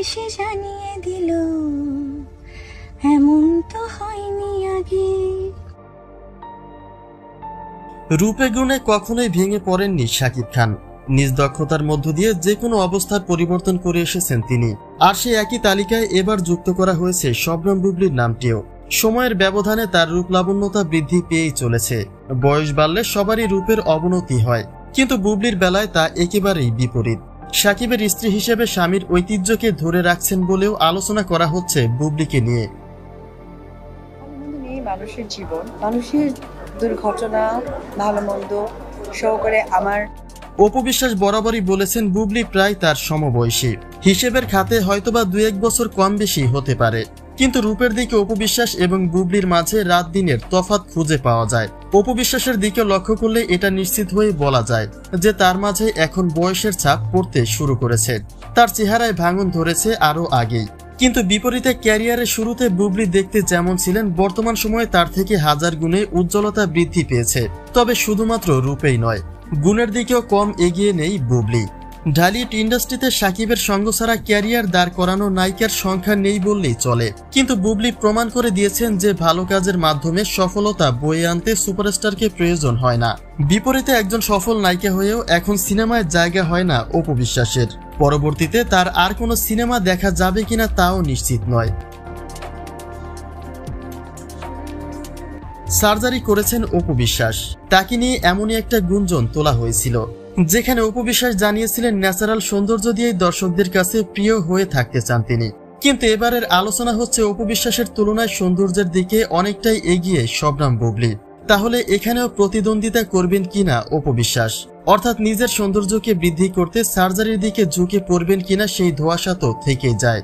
এসে জানিয়ে দিল এমন তো হয়নি আগে। রূপে গুণে কখনোই ভেঙে পড়েননি শাকিব খান। নিজ দক্ষতার মধ্য দিয়ে যে কোনো অবস্থার পরিবর্তন করে এসেছেন তিনি। আর সেই একই তালিকায় এবার যুক্ত করা হয়েছে শবনম বুবলির নামটিও। সময়ের ব্যবধানে তার রূপ লাবণ্যতা বৃদ্ধি পেয়েই চলেছে। বয়স বাড়লে সবারই রূপের অবনতি হয়, কিন্তু বুবলির বেলায় তা একেবারেই বিপরীত। শাকিবের স্ত্রী হিসেবে স্বামীর ঐতিহ্যকে ধরে রাখছেন বলেও আলোচনা করা হচ্ছে বুবলিকে নিয়ে। মানুষের জীবন, মানুষের দুর্ঘটনা, ভালো মন্দ সহকারে আমার। অপু বিশ্বাস বরাবরই বলেছেন বুবলি প্রায় তার সমবয়সী। হিসেবের খাতে হয়তোবা 2-1 বছর কম বেশি হতে পারে, কিন্তু রূপের দিকে অপু বিশ্বাস এবং বুবলির মাঝে রাত দিনের তফাৎ খুঁজে পাওয়া যায়। অপু বিশ্বাসের দিকে লক্ষ্য করলে এটা নিশ্চিত হয়ে বলা যায় যে তার মাঝে এখন বয়সের ছাপ পড়তে শুরু করেছে। তার চেহারায় ভাঙন ধরেছে আরো আগেই। কিন্তু বিপরীতে ক্যারিয়ারের শুরুতে বুবলি দেখতে যেমন ছিলেন, বর্তমান সময়ে তার থেকে 1000 গুণে উজ্জ্বলতা বৃদ্ধি পেয়েছে। তবে শুধুমাত্র রূপেই নয়, গুণের দিকেও কম এগিয়ে নেই বুবলি। ঢালিউড ইন্ডাস্ট্রিতে শাকিবের সঙ্গ ছাড়া ক্যারিয়ার দাঁড় করানো নায়িকার সংখ্যা নেই বললেই চলে, কিন্তু বুবলি প্রমাণ করে দিয়েছেন যে ভালো কাজের মাধ্যমে সফলতা বয়ে আনতে সুপারস্টারকে প্রয়োজন হয় না। বিপরীতে একজন সফল নায়িকা হয়েও এখন সিনেমায় জায়গা হয় না অপু বিশ্বাসের। পরবর্তীতে তার আর কোনো সিনেমা দেখা যাবে কিনা তাও নিশ্চিত নয়। সার্জারি করেছেন অপু বিশ্বাস। তাকে নিয়ে এমনই একটা গুঞ্জন তোলা হয়েছিল, যেখানে অপু বিশ্বাস জানিয়েছিলেন ন্যাচারাল সৌন্দর্য দিয়েই দর্শকদের কাছে প্রিয় হয়ে থাকতে চান তিনি। কিন্তু এবারের আলোচনা হচ্ছে অপু বিশ্বাসের তুলনায় সৌন্দর্যের দিকে অনেকটাই এগিয়ে শবনম বুবলি। তাহলে এখানেও প্রতিদ্বন্দ্বিতা করবেন কিনা অপু বিশ্বাস, অর্থাৎ নিজের সৌন্দর্যকে বৃদ্ধি করতে সার্জারির দিকে ঝুঁকে পড়বেন কিনা সেই ধোঁয়াশা তো থেকেই যায়।